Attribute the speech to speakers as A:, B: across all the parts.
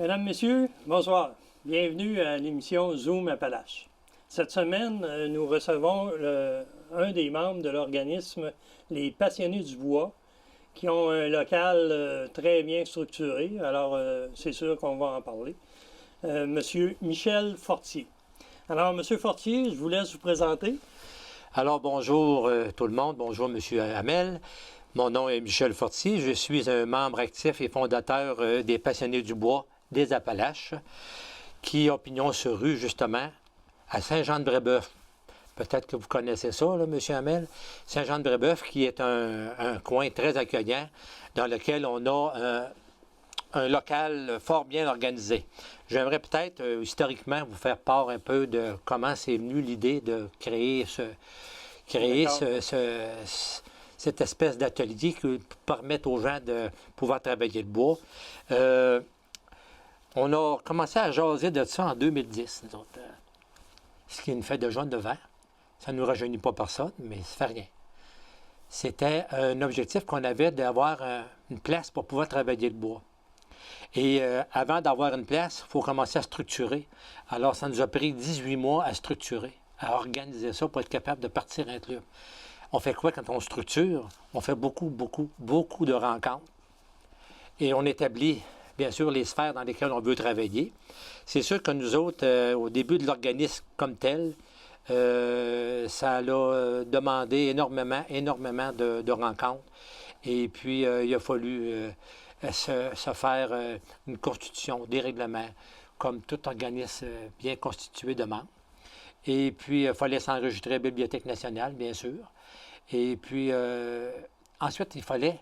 A: Mesdames, Messieurs, bonsoir. Bienvenue à l'émission Zoom Appalaches. Cette semaine, nous recevons un des membres de l'organisme Les Passionnés du Bois, qui ont un local très bien structuré. Alors, c'est sûr qu'on va en parler. Monsieur Michel Fortier. Alors, Monsieur Fortier, je vous laisse vous présenter.
B: Alors, bonjour tout le monde. Bonjour, Monsieur Hamel. Mon nom est Michel Fortier. Je suis un membre actif et fondateur des Passionnés du Bois des Appalaches, qui ont pignon sur rue, justement, à Saint-Jean-de-Brébeuf. Peut-être que vous connaissez ça, là, M. Hamel. Saint-Jean-de-Brébeuf, qui est un coin très accueillant, dans lequel on a un local fort bien organisé. J'aimerais peut-être, historiquement, vous faire part un peu de comment c'est venu l'idée de créer cette espèce d'atelier qui permet aux gens de pouvoir travailler le bois. On a commencé à jaser de ça en 2010, nous autres. Ce qui nous fait déjà 9 ans. Ça ne nous rajeunit pas personne, mais ça fait rien. C'était un objectif qu'on avait d'avoir une place pour pouvoir travailler le bois. Et avant d'avoir une place, il faut commencer à structurer. Alors, ça nous a pris 18 mois à structurer, à organiser ça pour être capable de partir un club. On fait quoi quand on structure? On fait beaucoup de rencontres. Et on établit, bien sûr, les sphères dans lesquelles on veut travailler. C'est sûr que nous autres, au début de l'organisme comme tel, ça a demandé énormément de rencontres. Et puis, il a fallu se faire une constitution, des règlements, comme tout organisme bien constitué demande. Et puis, il fallait s'enregistrer à la Bibliothèque nationale, bien sûr. Et puis, ensuite, il fallait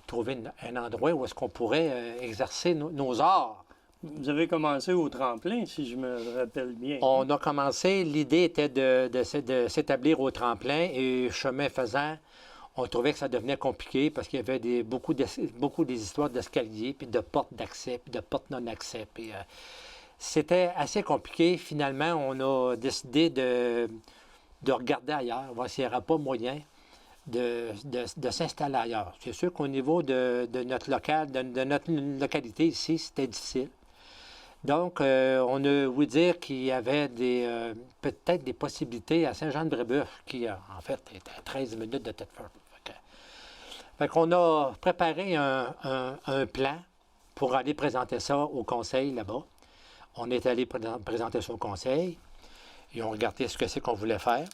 B: trouver un endroit où est-ce qu'on pourrait exercer nos arts.
A: Vous avez commencé au tremplin, si je me rappelle bien.
B: On a commencé, l'idée était de s'établir au tremplin et chemin faisant, on trouvait que ça devenait compliqué parce qu'il y avait beaucoup des histoires d'escaliers, puis de portes d'accès, puis de portes non-accès. Puis, c'était assez compliqué. Finalement, on a décidé de regarder ailleurs, voir s'il n'y aura pas moyen de s'installer ailleurs. C'est sûr qu'au niveau de notre local, de notre localité ici, c'était difficile. Donc, on a voulu dire qu'il y avait peut-être des possibilités à Saint-Jean-de-Brébeuf, qui, en fait, est à 13 minutes de Thetford. Fait qu'on a préparé un plan pour aller présenter ça au conseil là-bas. On est allé présenter ça au conseil. Ils ont regardé ce que c'est qu'on voulait faire.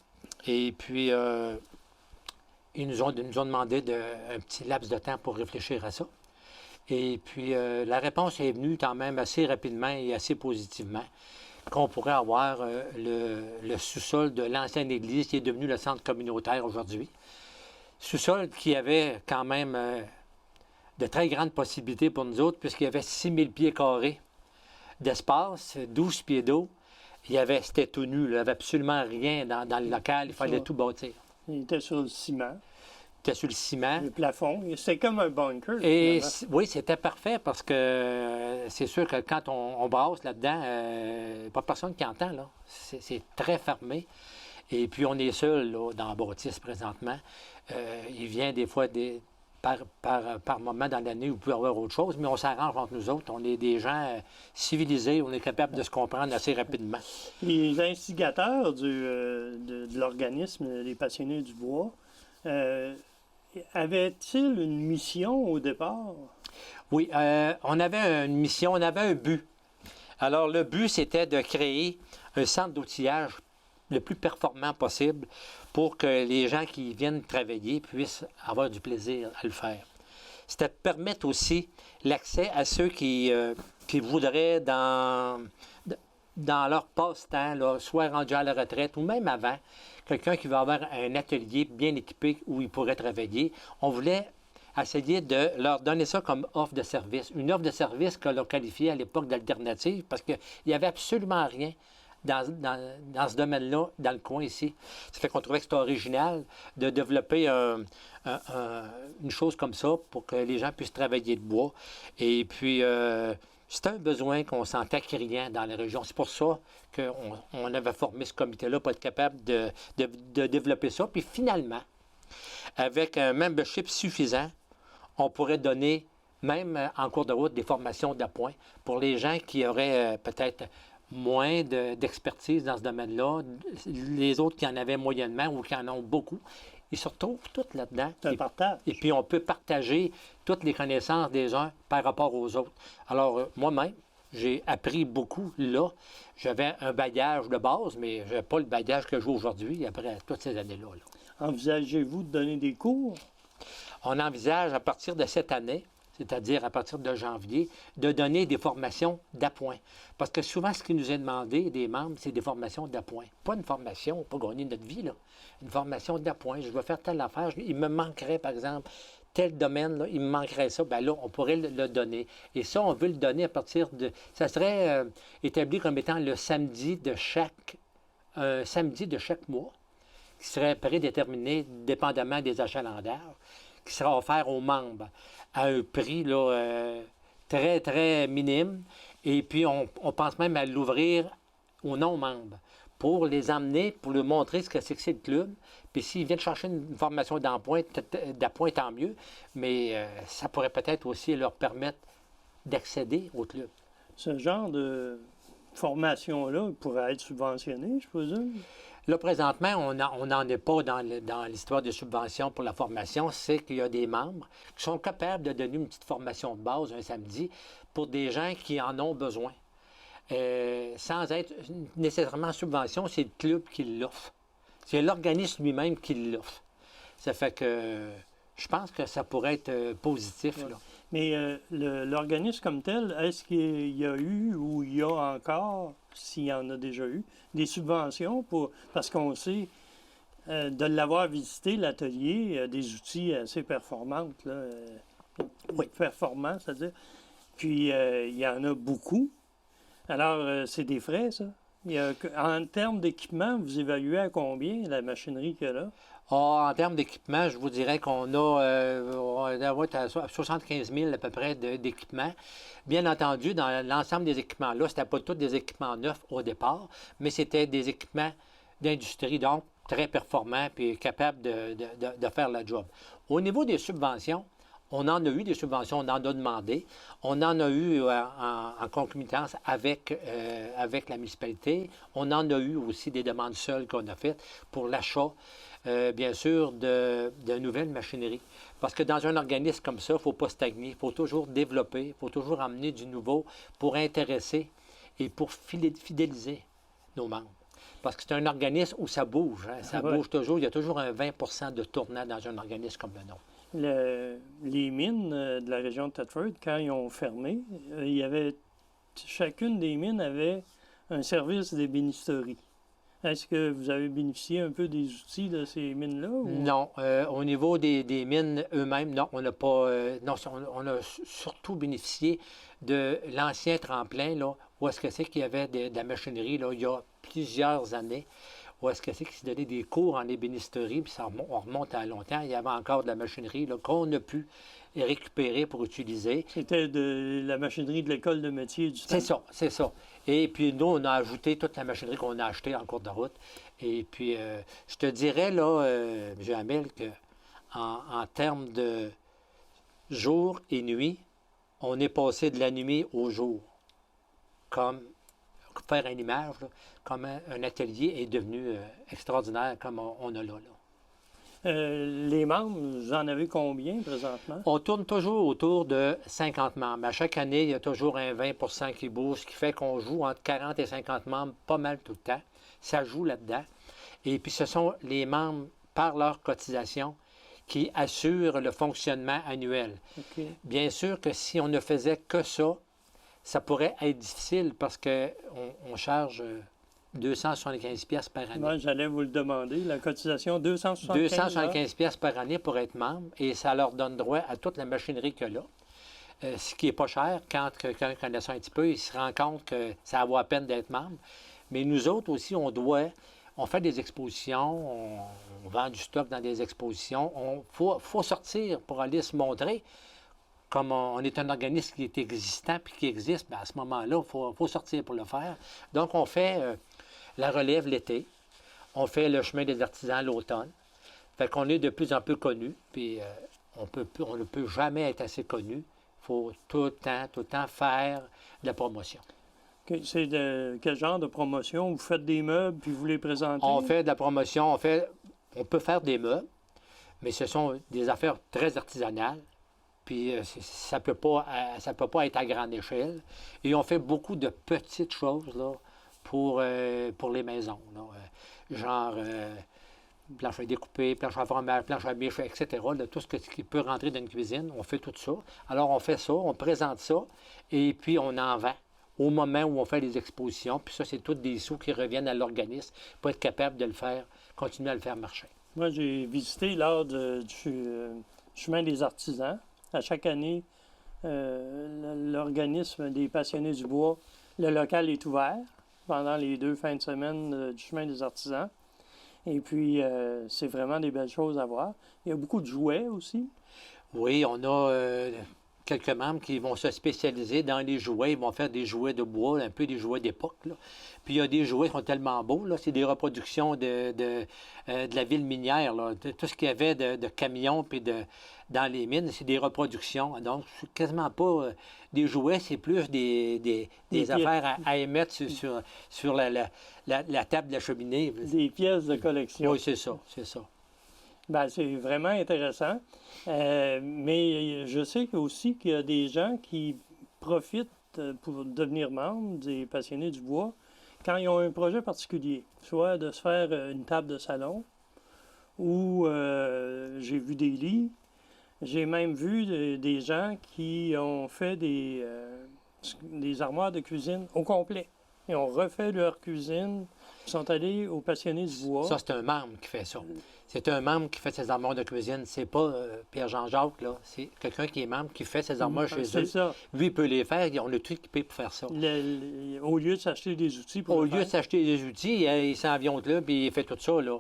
B: Et puis, ils nous ont demandé un petit laps de temps pour réfléchir à ça. Et puis, la réponse est venue quand même assez rapidement et assez positivement, qu'on pourrait avoir le sous-sol de l'ancienne église qui est devenu le centre communautaire aujourd'hui. Sous-sol qui avait quand même de très grandes possibilités pour nous autres, puisqu'il y avait 6000 pieds carrés d'espace, 12 pieds d'eau. C'était tout nu, il n'y avait absolument rien dans le local, il fallait tout bâtir.
A: Il était sur le ciment.
B: Il était sur le ciment.
A: Le plafond, c'était comme un bunker.
B: Et oui, c'était parfait parce que c'est sûr que quand on brasse là-dedans, pas personne qui entend, là. C'est très fermé. Et puis on est seul là, dans la bâtisse présentement. Il vient des fois par moment dans l'année où il peut y avoir autre chose, mais on s'arrange entre nous autres. On est des gens civilisés, on est capable de se comprendre assez rapidement.
A: Les instigateurs de l'organisme Les Passionnés du Bois, avaient-ils une mission au départ?
B: Oui, on avait une mission, on avait un but. Alors le but, c'était de créer un centre d'outillage le plus performant possible pour que les gens qui viennent travailler puissent avoir du plaisir à le faire. C'était de permettre aussi l'accès à ceux qui voudraient, dans leur passe-temps, là, soit rendus à la retraite ou même avant, quelqu'un qui va avoir un atelier bien équipé où ils pourraient travailler. On voulait essayer de leur donner ça comme offre de service. Une offre de service que l'on qualifiait à l'époque d'alternative parce qu'il n'y avait absolument rien dans ce domaine-là, dans le coin ici. Ça fait qu'on trouvait que c'était original de développer une chose comme ça pour que les gens puissent travailler le bois. Et puis, c'était un besoin qu'on sentait criant dans la région. C'est pour ça qu'on avait formé ce comité-là pour être capable de développer ça. Puis finalement, avec un membership suffisant, on pourrait donner même en cours de route, des formations d'appoint pour les gens qui auraient peut-être moins d'expertise dans ce domaine-là, les autres qui en avaient moyennement ou qui en ont beaucoup. Ils se retrouvent tous là-dedans.
A: C'est un partage.
B: Et puis, on peut partager toutes les connaissances des uns par rapport aux autres. Alors, moi-même, j'ai appris beaucoup là. J'avais un bagage de base, mais je n'avais pas le bagage que j'ai aujourd'hui après toutes ces années-là.
A: Envisagez-vous de donner des cours?
B: On envisage à partir de cette année, c'est-à-dire à partir de janvier, de donner des formations d'appoint. Parce que souvent, ce qui nous est demandé des membres, c'est des formations d'appoint. Pas une formation pour gagner notre vie, là. Une formation d'appoint. Je vais faire telle affaire. Il me manquerait, par exemple, tel domaine, là, il me manquerait ça. Bien là, on pourrait le donner. Et ça, on veut le donner à partir de... Ça serait établi comme étant le samedi de chaque mois, qui serait prédéterminé dépendamment des achalandaires, qui sera offert aux membres à un prix là, très, très minime. Et puis, on pense même à l'ouvrir aux non-membres pour les emmener, pour leur montrer ce que c'est le club. Puis s'ils viennent chercher une formation d'appoint, tant mieux. Mais ça pourrait peut-être aussi leur permettre d'accéder au club.
A: Ce genre de formation-là pourrait être subventionné, je présume?
B: Là, présentement, on n'en est pas dans l'histoire de subvention pour la formation. C'est qu'il y a des membres qui sont capables de donner une petite formation de base un samedi pour des gens qui en ont besoin. Sans être nécessairement en subvention, c'est le club qui l'offre. C'est l'organisme lui-même qui l'offre. Ça fait que je pense que ça pourrait être positif.
A: Ouais.
B: Là.
A: Mais l'organisme comme tel, est-ce qu'il y a eu ou il y a encore, s'il y en a déjà eu, des subventions parce qu'on sait, de l'avoir visité, l'atelier, des outils assez performants, là, performants, c'est-à-dire. Puis, il y en a beaucoup. Alors, c'est des frais, ça? En termes d'équipement, vous évaluez à combien la machinerie qu'il y a là?
B: En termes d'équipement, je vous dirais qu'on a 75 000 à peu près d'équipements. Bien entendu, dans l'ensemble des équipements-là, ce n'était pas tous des équipements neufs au départ, mais c'était des équipements d'industrie, donc très performants et capables de faire le job. Au niveau des subventions, on en a eu des subventions, on en a demandé. On en a eu en concomitance avec la municipalité. On en a eu aussi des demandes seules qu'on a faites pour l'achat, bien sûr, de nouvelles machineries. Parce que dans un organisme comme ça, il ne faut pas stagner, il faut toujours développer, il faut toujours amener du nouveau pour intéresser et pour fidéliser nos membres. Parce que c'est un organisme où ça bouge, hein, ça bouge toujours. Il y a toujours un 20 % de tournant dans un organisme comme le nôtre.
A: Les mines de la région de Thetford, quand ils ont fermé, chacune des mines avait un service d'ébénisterie. Est-ce que vous avez bénéficié un peu des outils de ces mines-là? Ou...
B: Non. Au niveau des mines eux-mêmes, non, on n'a pas. Non, on a surtout bénéficié de l'ancien tremplin, là, où est-ce que c'est qu'il y avait de la machinerie, là, il y a plusieurs années. Où est-ce que c'est qu'il s'est donné des cours en ébénisterie, puis on remonte à longtemps. Il y avait encore de la machinerie là, qu'on a pu récupérer pour utiliser.
A: C'était de la machinerie de l'école de métier du temps?
B: C'est ça. Et puis nous, on a ajouté toute la machinerie qu'on a achetée en cours de route. Et puis, je te dirais, là, M. Hamel, qu'en termes de jour et nuit, on est passé de la nuit au jour. Comme faire une image, là, comme un atelier est devenu extraordinaire comme on a là.
A: Les membres, vous en avez combien présentement?
B: On tourne toujours autour de 50 membres. À chaque année, il y a toujours un 20 % qui bouge, ce qui fait qu'on joue entre 40 et 50 membres pas mal tout le temps. Ça joue là-dedans. Et puis, ce sont les membres, par leur cotisation, qui assurent le fonctionnement annuel.
A: Okay.
B: Bien sûr que si on ne faisait que ça pourrait être difficile parce qu'on charge 275 pièces par année.
A: Moi, j'allais vous le demander. La cotisation, 275
B: 275 pièces par année pour être membre et ça leur donne droit à toute la machinerie qu'il y a là. Ce qui n'est pas cher. Quand quelqu'un connaît ça un petit peu, il se rend compte que ça vaut à peine d'être membre. Mais nous autres aussi, on fait des expositions, on vend du stock dans des expositions. Il faut sortir pour aller se montrer. Comme on est un organisme qui est existant puis qui existe, bien à ce moment-là, il faut sortir pour le faire. Donc, on fait la relève l'été. On fait le chemin des artisans l'automne. Fait qu'on est de plus en plus connus. Puis, on ne peut jamais être assez connu. faut tout le temps faire de la promotion.
A: C'est de quel genre de promotion? Vous faites des meubles puis vous les présentez?
B: On fait de la promotion, on peut faire des meubles, mais ce sont des affaires très artisanales. Puis ça peut pas être à grande échelle. Et on fait beaucoup de petites choses là, pour les maisons. Là, genre planche à découper, planche à fromage, planche à bûche, etc. Là, tout ce qui peut rentrer dans une cuisine, on fait tout ça. Alors on fait ça, on présente ça, et puis on en vend au moment où on fait les expositions. Puis ça, c'est tous des sous qui reviennent à l'organisme pour être capable de le faire, continuer à le faire marcher.
A: Moi, j'ai visité lors du chemin des artisans. À chaque année, l'organisme des passionnés du bois, le local est ouvert pendant les 2 fins de semaine du chemin des artisans. Et puis, c'est vraiment des belles choses à voir. Il y a beaucoup de jouets aussi.
B: Oui, on a quelques membres qui vont se spécialiser dans les jouets. Ils vont faire des jouets de bois, un peu des jouets d'époque. Puis il y a des jouets qui sont tellement beaux. C'est des reproductions de la ville minière. Là. Tout ce qu'il y avait de camions puis dans les mines, c'est des reproductions. Donc, c'est quasiment pas des jouets, c'est plus des affaires à émettre sur la table de la cheminée.
A: Des pièces de collection.
B: Oui, c'est ça, c'est ça.
A: Bien, c'est vraiment intéressant. Mais je sais aussi qu'il y a des gens qui profitent pour devenir membres des passionnés du bois quand ils ont un projet particulier, soit de se faire une table de salon ou j'ai vu des lits. J'ai même vu des gens qui ont fait des armoires de cuisine au complet. Ils ont refait leur cuisine. Ils sont allés aux passionnés du bois.
B: Ça, c'est un membre qui fait ça. C'est un membre qui fait ses armoires de cuisine. C'est pas Pierre-Jean-Jacques, là. C'est quelqu'un qui est membre qui fait ses armoires chez eux.
A: C'est ça.
B: Lui, il peut les faire. On a tout équipé pour faire ça.
A: Au lieu de s'acheter des outils pour
B: Au
A: le
B: lieu
A: faire.
B: de s'acheter des outils, il s'en vient là, puis il fait tout ça, là.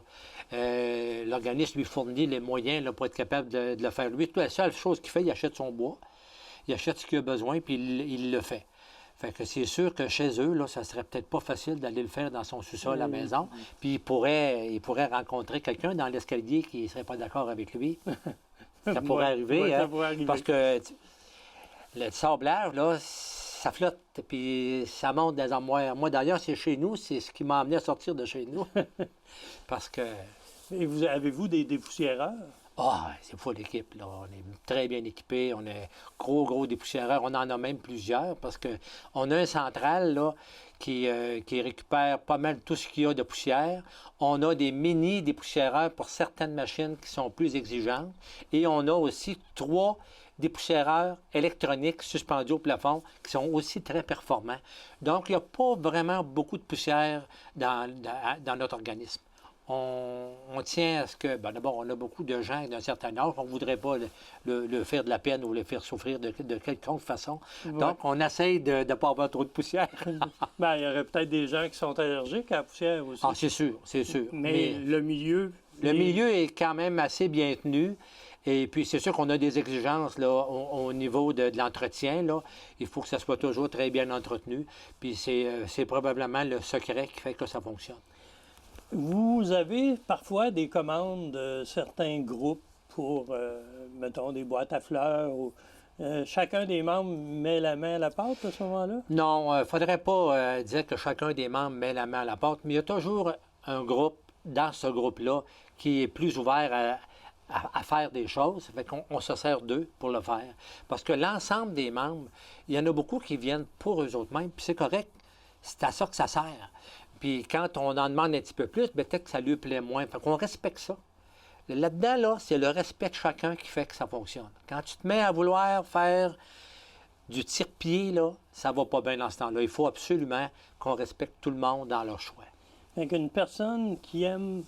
B: L'organisme lui fournit les moyens là, pour être capable de le faire. Lui, la seule chose qu'il fait, il achète son bois. Il achète ce qu'il a besoin, puis il le fait. Fait que c'est sûr que chez eux, là, ça serait peut-être pas facile d'aller le faire dans son sous-sol à la maison. Puis il pourrait rencontrer quelqu'un dans l'escalier qui ne serait pas d'accord avec lui. Ça pourrait arriver,
A: Ouais,
B: hein,
A: ça pourrait arriver.
B: parce que le sablage, là, ça flotte, puis ça monte dans les armoires. Moi, d'ailleurs, c'est chez nous, c'est ce qui m'a amené à sortir de chez nous. Parce que...
A: Et avez-vous des dépoussiéreurs?
B: C'est fou l'équipe, là. On est très bien équipés. On est gros dépoussiéreurs. On en a même plusieurs parce qu'on a un central, là, qui récupère pas mal tout ce qu'il y a de poussière. On a des mini dépoussiéreurs pour certaines machines qui sont plus exigeantes. Et on a aussi 3 dépoussiéreurs électroniques suspendus au plafond qui sont aussi très performants. Donc, il n'y a pas vraiment beaucoup de poussière dans notre organisme. On tient à ce que, d'abord, on a beaucoup de gens d'un certain âge, on ne voudrait pas le faire de la peine ou le faire souffrir de quelconque façon.
A: Ouais.
B: Donc, on essaye de ne pas avoir trop de poussière.
A: Il y aurait peut-être des gens qui sont allergiques à la poussière aussi.
B: C'est sûr, c'est sûr.
A: Mais le milieu...
B: Le milieu est quand même assez bien tenu. Et puis, c'est sûr qu'on a des exigences là, au niveau de l'entretien. Là. Il faut que ça soit toujours très bien entretenu. Puis, c'est probablement le secret qui fait que ça fonctionne.
A: Vous avez parfois des commandes de certains groupes pour, mettons, des boîtes à fleurs. Chacun des membres met la main à la pâte à ce moment-là?
B: Non, il ne faudrait pas dire que chacun des membres met la main à la pâte, mais il y a toujours un groupe, dans ce groupe-là, qui est plus ouvert à faire des choses. Fait qu'on se sert d'eux pour le faire. Parce que l'ensemble des membres, il y en a beaucoup qui viennent pour eux autres mêmes, puis c'est correct. C'est à ça que ça sert. Puis quand on en demande un petit peu plus, peut-être que ça lui plaît moins. Fait qu'on respecte ça. Là-dedans, là, c'est le respect de chacun qui fait que ça fonctionne. Quand tu te mets à vouloir faire du tire-pied, là, ça va pas bien dans ce temps-là. Il faut absolument qu'on respecte tout le monde dans leur choix.
A: Fait qu'une personne qui aime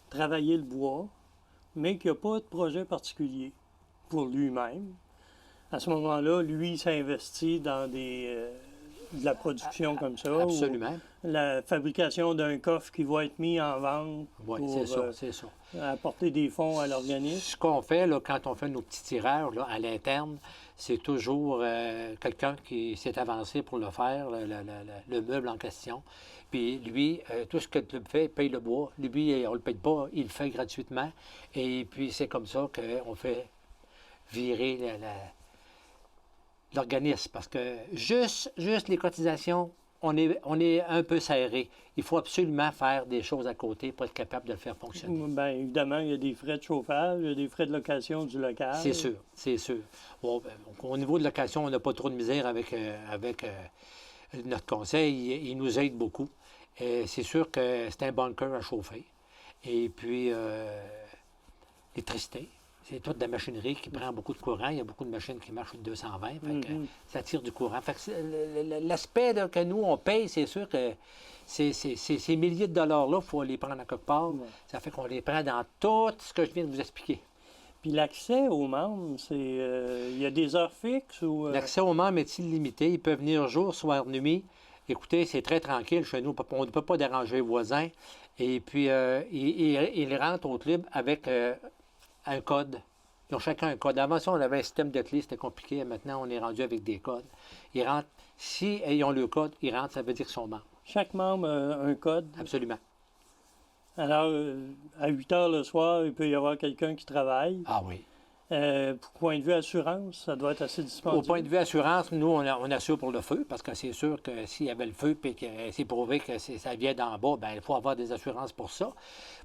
A: travailler le bois, mais qui n'a pas de projet particulier pour lui-même, à ce moment-là, lui, il s'investit dans de la production comme ça.
B: Absolument.
A: La fabrication d'un coffre qui va être mis en vente
B: Oui, c'est ça.
A: Apporter des fonds à l'organisme.
B: Ce qu'on fait là, quand on fait nos petits tirages là, à l'interne, c'est toujours quelqu'un qui s'est avancé pour le faire, le meuble en question. Puis lui, tout ce que le club fait, il paye le bois. Lui, on ne le paye pas, il le fait gratuitement. Et puis c'est comme ça qu'on fait virer l'organisme, parce que juste les cotisations, on est un peu serré. Il faut absolument faire des choses à côté pour être capable de le faire fonctionner.
A: Bien, évidemment, il y a des frais de chauffage, il y a des frais de location du local.
B: C'est sûr, c'est sûr. Bon, au niveau de location, on n'a pas trop de misère avec notre conseil. Il nous aide beaucoup. C'est sûr que c'est un bunker à chauffer. Et puis, l'électricité. C'est toute de la machinerie qui prend beaucoup de courant. Il y a beaucoup de machines qui marchent à 220. Fait que ça tire du courant. Fait que l'aspect que nous, on paye, c'est sûr que ces milliers de dollars-là, il faut les prendre à quelque part.
A: Ouais.
B: Ça fait qu'on les prend dans tout ce que je viens de vous expliquer.
A: Puis l'accès aux membres, c'est il y a des heures fixes ou...
B: L'accès aux membres est illimité. Ils peuvent venir jour, soir, nuit. Écoutez, c'est très tranquille chez nous. On ne peut pas déranger les voisins. Et puis, ils rentrent au club avec un code. Ils ont chacun un code. Avant ça, on avait un système de clés, c'était compliqué. Maintenant, on est rendu avec des codes. Ils rentrent. Si ils ont le code, ils rentrent, ça veut dire qu'ils sont membres.
A: Chaque membre a un code.
B: Absolument.
A: Alors, à 8 heures le soir, il peut y avoir quelqu'un qui travaille.
B: Ah oui.
A: Pour point de vue assurance, ça doit être assez dispendieux.
B: Au point de vue assurance, nous, on assure pour le feu, parce que c'est sûr que s'il y avait le feu et que c'est prouvé que ça vient d'en bas, bien, il faut avoir des assurances pour ça.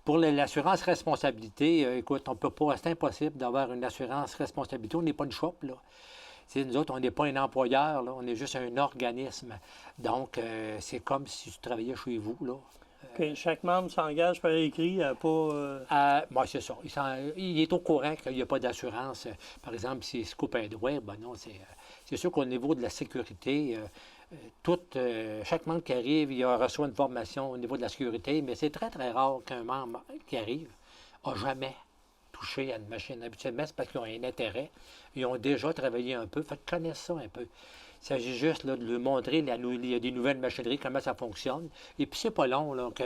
B: Pour l'assurance responsabilité, écoute, on peut pas, c'est impossible d'avoir une assurance responsabilité. On n'est pas une shop, là. T'sais, nous autres, on n'est pas un employeur, là, on est juste un organisme. Donc, c'est comme si tu travaillais chez vous, là.
A: OK. Chaque membre s'engage par écrit à pas...
B: Moi, c'est ça. Il est au courant qu'il n'y a pas d'assurance. Par exemple, s'il se coupe un doigt, ben non, c'est sûr qu'au niveau de la sécurité, chaque membre qui arrive, il reçoit une formation au niveau de la sécurité, mais c'est très, très rare qu'un membre qui arrive n'a jamais touché à une machine. Habituellement, c'est parce qu'ils ont un intérêt. Ils ont déjà travaillé un peu, fait qu'ils connaissent ça un peu. Il s'agit juste là, de lui montrer, il y a des nouvelles machineries, comment ça fonctionne. Et puis, c'est pas long là, que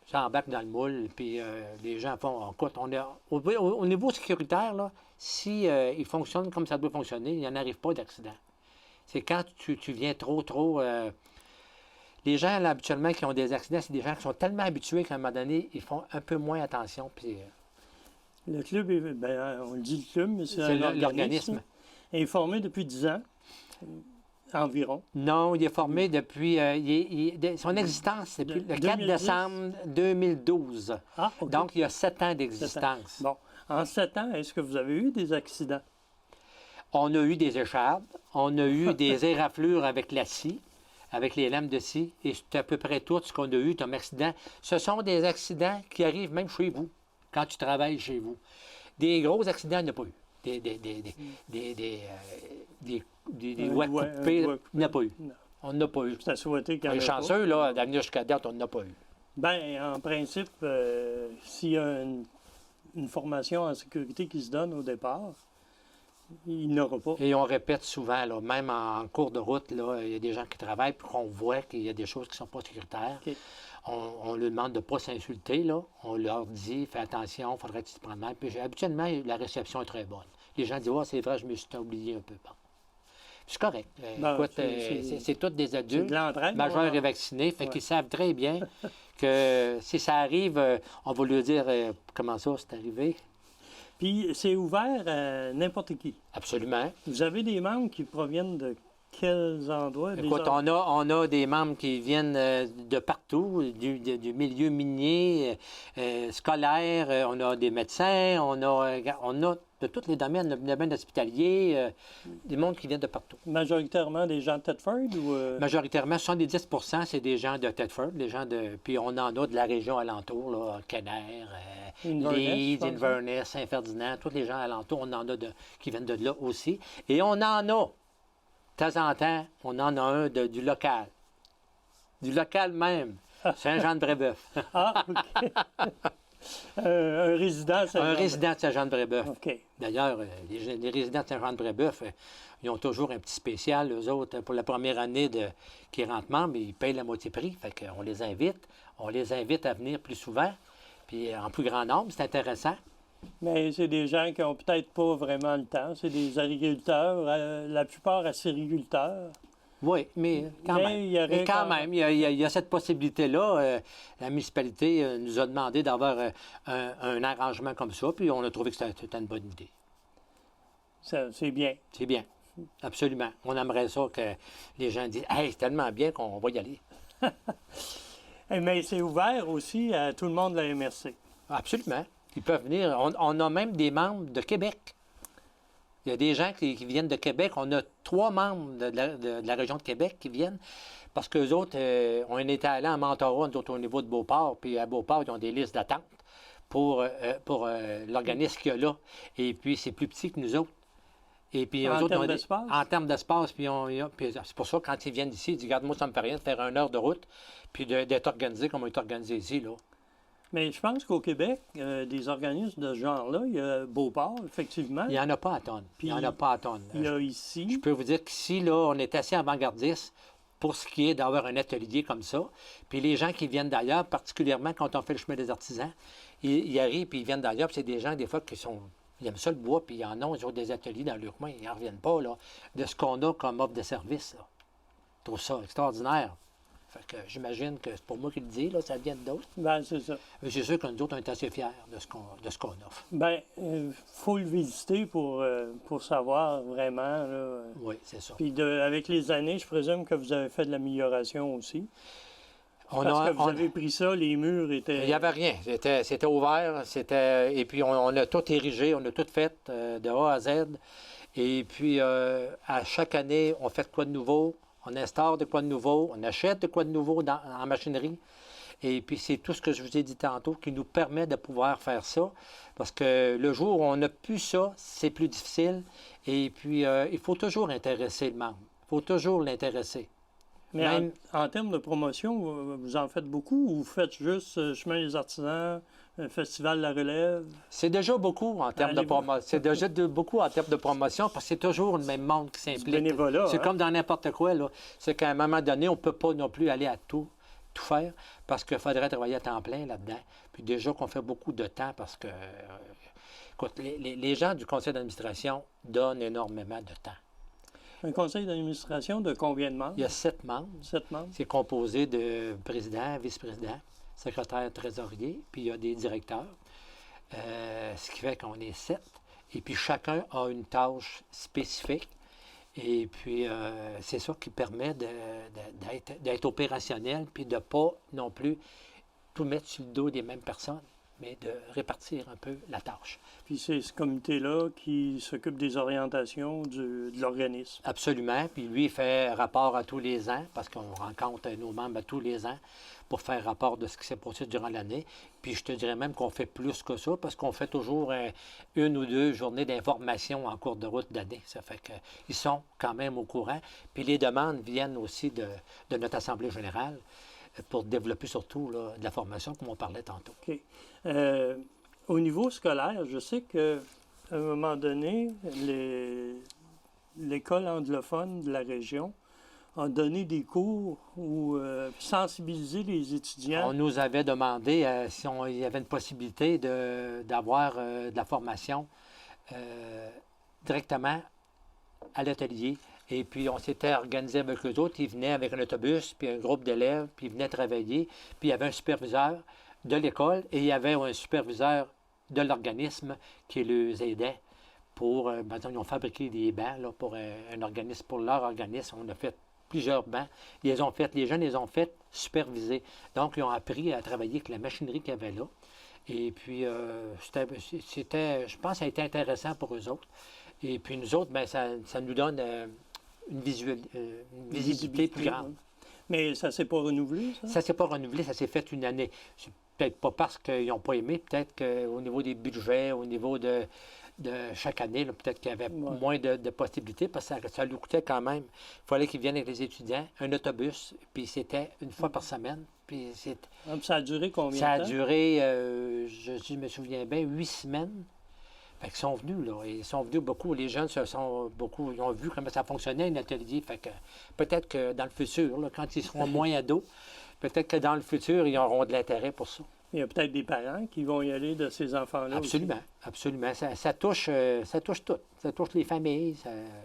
B: ça embarque dans le moule, puis les gens font... Écoute, au niveau sécuritaire, là, si il fonctionne comme ça doit fonctionner, il n'y en arrive pas d'accident. C'est quand tu viens trop... les gens, là, habituellement, qui ont des accidents, c'est des gens qui sont tellement habitués qu'à un moment donné, ils font un peu moins attention. Puis,
A: Le club, on le dit le club, mais c'est
B: l'organisme.
A: Il est formé depuis 10 ans, environ.
B: Non, il est formé depuis... son existence, depuis le 4
A: 2010?
B: décembre 2012.
A: Ah, OK.
B: Donc, il y a 7 ans
A: 7 ans.
B: d'existence.
A: Bon. En 7 ans, est-ce que vous avez eu des accidents?
B: On a eu des échardes, on a eu des éraflures avec la scie, avec les lames de scie, et c'est à peu près tout ce qu'on a eu comme accident. Ce sont des accidents qui arrivent même chez vous, quand tu travailles chez vous. Des gros accidents, il n'y en a pas eu. Des doigts coupés, il n'y en a pas eu.
A: Non.
B: On n'a pas eu.
A: C'est à souhaiter qu'il y en
B: On
A: ait
B: est chanceux, là, d'avenir jusqu'à date, on n'a pas eu.
A: Bien, en principe, s'il y a une formation en sécurité qui se donne au départ, il n'aura pas.
B: Et on répète souvent, là, même en cours de route, là, il y a des gens qui travaillent puis qu'on voit qu'il y a des choses qui ne sont pas sécuritaires.
A: OK.
B: On leur demande de ne pas s'insulter, là. On leur dit, fais attention, il faudrait que tu te prennes mal. Puis habituellement, la réception est très bonne. Les gens disent, c'est vrai, je me suis oublié un peu. Bon. C'est correct. Écoute, c'est tous des adultes, majeurs et vaccinés, fait qu'ils savent très bien que si ça arrive, on va leur dire comment ça, c'est arrivé.
A: Puis c'est ouvert à n'importe qui.
B: Absolument.
A: Vous avez des membres qui proviennent de quels endroits?
B: Écoute, on a des membres qui viennent de partout, du milieu minier, scolaire, on a des médecins, on a de tous les domaines, le domaine hospitalier, des mondes qui viennent de partout.
A: Majoritairement des gens de Thetford ou...
B: Majoritairement, 70 c'est des gens de Thetford, puis on en a de la région alentour, là, Kenner, Leeds, Inverness, Saint-Ferdinand, tous les gens alentours, on en a qui viennent de là aussi. Et on en a, de temps en temps, on en a un du local. Du local même, Saint-Jean-de-Brébeuf.
A: Ah, OK. Un résident de Saint-Jean.
B: Un résident de Saint-Jean-de-Brébeuf.
A: OK.
B: D'ailleurs, les résidents de Saint-Jean-de-Brébeuf, ils ont toujours un petit spécial, eux autres, pour la première année qui rentrent membres, ils payent la moitié prix. Fait qu'on les invite. On les invite à venir plus souvent, puis en plus grand nombre, c'est intéressant.
A: Mais c'est des gens qui n'ont peut-être pas vraiment le temps. C'est des agriculteurs, la plupart acériculteurs.
B: Oui, mais quand même, il y a cette possibilité-là. La municipalité nous a demandé d'avoir un arrangement comme ça, puis on a trouvé que c'était une bonne idée.
A: C'est bien.
B: C'est bien. Absolument. On aimerait ça que les gens disent « Hey, c'est tellement bien qu'on va y aller. »
A: Mais c'est ouvert aussi à tout le monde de la MRC.
B: Absolument. Ils peuvent venir. On a même des membres de Québec. Il y a des gens qui viennent de Québec. On a 3 membres de la région de Québec qui viennent parce qu'eux autres, on était allés à Mentora, nous autres, au niveau de Beauport. Puis à Beauport, ils ont des listes d'attente pour l'organisme qu'il y a là. Et puis, c'est plus petit que nous autres. Et puis,
A: En termes d'espace?
B: En termes d'espace. Puis, c'est pour ça que quand ils viennent ici, ils disent « Regarde, moi, ça me fait rien de faire 1 heure de route, puis d'être organisé comme on est organisé ici, là. »
A: Mais je pense qu'au Québec, des organismes de ce genre-là, il y a Beauport, effectivement.
B: Il n'y en a pas à tonnes. Il n'y en a pas à tonnes.
A: Il y a ici.
B: Je peux vous dire qu'ici, là, on est assez avant-gardiste pour ce qui est d'avoir un atelier comme ça. Puis les gens qui viennent d'ailleurs, particulièrement quand on fait le chemin des artisans, ils arrivent puis ils viennent d'ailleurs, puis c'est des gens, des fois, ils aiment ça le bois, puis ils en ont, ils ont des ateliers dans leur coin, ils n'en reviennent pas, là, de ce qu'on a comme offre de service, là. Je trouve ça extraordinaire. Fait que j'imagine que c'est pas moi qui le dis, là, ça vient d'autres.
A: Bien, c'est ça.
B: Mais c'est sûr que nous autres, on est assez fiers de ce qu'on offre.
A: Bien, il faut le visiter pour savoir vraiment. Là.
B: Oui, c'est ça.
A: Puis avec les années, je présume que vous avez fait de l'amélioration aussi. Parce que vous avez pris ça, les murs étaient...
B: Il n'y avait rien. C'était ouvert. Et puis, on a tout érigé, on a tout fait de A à Z. Et puis, à chaque année, on fait de quoi de nouveau. On instaure de quoi de nouveau, on achète de quoi de nouveau en machinerie. Et puis, c'est tout ce que je vous ai dit tantôt qui nous permet de pouvoir faire ça. Parce que le jour où on n'a plus ça, c'est plus difficile. Et puis, il faut toujours intéresser le membre. Il faut toujours l'intéresser.
A: Mais même... en termes de promotion, vous en faites beaucoup ou vous faites juste Chemin des artisans, Festival de la Relève?
B: C'est déjà beaucoup en termes de promotion. C'est déjà beaucoup en termes de promotion parce que c'est toujours le même monde qui s'implique.
A: Bénévolat.
B: C'est comme dans n'importe quoi, là. C'est qu'à un moment donné, on ne peut pas non plus aller à tout faire parce qu'il faudrait travailler à temps plein là-dedans. Puis déjà qu'on fait beaucoup de temps parce que, écoute, les gens du conseil d'administration donnent énormément de temps.
A: Un conseil d'administration de combien de membres?
B: Il y a 7 membres.
A: 7 membres. C'est
B: composé de président, vice-président, secrétaire, trésorier, puis il y a des directeurs. Ce qui fait qu'on est 7. Et puis chacun a une tâche spécifique. Et puis c'est ça qui permet d'être opérationnel, puis de ne pas non plus tout mettre sur le dos des mêmes personnes, mais de répartir un peu la tâche.
A: Puis c'est ce comité-là qui s'occupe des orientations de l'organisme.
B: Absolument. Puis lui, il fait rapport à tous les ans, parce qu'on rencontre nos membres à tous les ans pour faire rapport de ce qui s'est passé durant l'année. Puis je te dirais même qu'on fait plus que ça, parce qu'on fait toujours 1 ou 2 journées d'information en cours de route d'année. Ça fait qu'ils sont quand même au courant. Puis les demandes viennent aussi de notre Assemblée générale pour développer surtout là, de la formation, comme on parlait tantôt.
A: OK. Au niveau scolaire, je sais qu'à un moment donné, l'école anglophone de la région a donné des cours ou sensibiliser les étudiants.
B: On nous avait demandé si il y avait une possibilité d'avoir de la formation directement à l'atelier. Et puis, on s'était organisé avec eux autres. Ils venaient avec un autobus, puis un groupe d'élèves, puis ils venaient travailler. Puis, il y avait un superviseur de l'école et il y avait un superviseur de l'organisme qui les aidait pour... ils ont fabriqué des bancs là, pour un organisme, pour leur organisme. On a fait plusieurs bancs. Les jeunes les ont fait superviser. Donc, ils ont appris à travailler avec la machinerie qu'il y avait là. Et puis, je pense que ça a été intéressant pour eux autres. Et puis, nous autres, ça nous donne une visibilité plus grande.
A: Mais ça ne s'est pas renouvelé, ça?
B: Ça ne s'est pas renouvelé, ça s'est fait une année. C'est peut-être pas parce qu'ils n'ont pas aimé, peut-être qu'au niveau des budgets, au niveau de chaque année, peut-être qu'il y avait moins de possibilités, parce que ça lui coûtait quand même. Il fallait qu'ils viennent avec les étudiants, un autobus, puis c'était une fois par semaine. Puis
A: ça a duré combien de temps?
B: Ça a duré, je me souviens bien, 8 semaines. Fait qu'ils sont venus, là. Ils sont venus beaucoup. Les jeunes ils ont vu comment ça fonctionnait, un atelier. Fait que peut-être que dans le futur, là, quand ils seront moins ados, peut-être que dans le futur, ils auront de l'intérêt pour ça.
A: Il y a peut-être des parents qui vont y aller de ces enfants-là.
B: Absolument,
A: aussi.
B: Absolument. Ça touche tout. Ça touche les familles.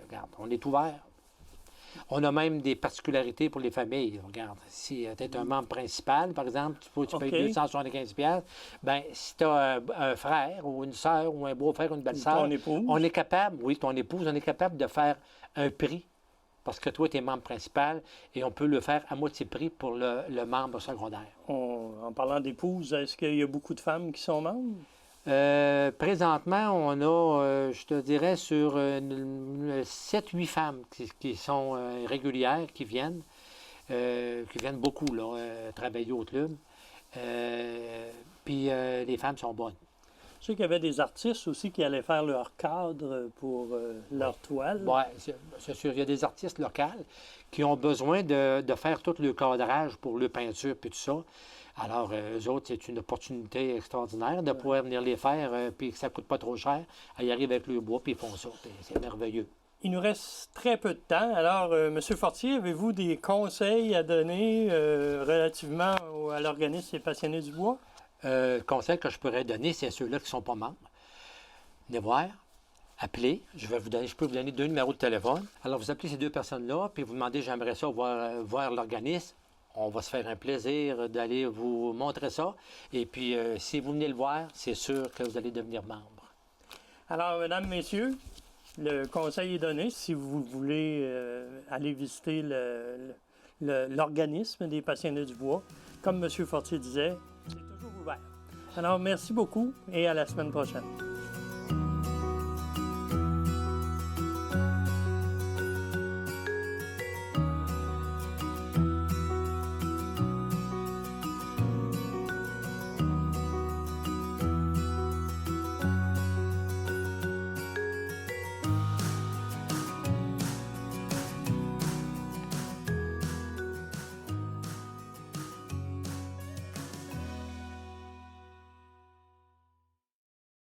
B: Regarde, on est ouvert. On a même des particularités pour les familles. Regarde, si tu es un membre principal, par exemple, tu payes
A: OK.
B: 275 $. Bien, si tu as un frère ou une sœur ou un beau-frère ou une belle-sœur,
A: Ton épouse.
B: on est capable, oui, ton épouse, on est capable de faire un prix parce que toi, tu es membre principal et on peut le faire à moitié prix pour le membre secondaire.
A: En parlant d'épouse, est-ce qu'il y a beaucoup de femmes qui sont membres?
B: Présentement, on a, je te dirais, sur 7-8 femmes qui sont régulières, qui viennent beaucoup là, travailler au club. Puis les femmes sont bonnes.
A: Je sais qu'il y avait des artistes aussi qui allaient faire leur cadre pour leur toile.
B: Oui, c'est sûr. Il y a des artistes locaux qui ont besoin de faire tout le cadrage pour le peinture et tout ça. Alors, eux autres, c'est une opportunité extraordinaire de pouvoir venir les faire, puis que ça ne coûte pas trop cher. Ils arrivent avec le bois, puis ils font ça. Puis c'est merveilleux.
A: Il nous reste très peu de temps. Alors, M. Fortier, avez-vous des conseils à donner relativement à l'organisme des passionnés du bois?
B: Le conseil que je pourrais donner, c'est à ceux-là qui ne sont pas membres. Venez voir, appelez. Je peux vous donner 2 numéros de téléphone. Alors, vous appelez ces 2 personnes-là, puis vous demandez, j'aimerais ça voir l'organisme. On va se faire un plaisir d'aller vous montrer ça. Et puis, si vous venez le voir, c'est sûr que vous allez devenir membre.
A: Alors, mesdames, messieurs, le conseil est donné. Si vous voulez aller visiter l'organisme des passionnés du bois, comme M. Fortier disait, c'est toujours ouvert. Alors, merci beaucoup et à la semaine prochaine.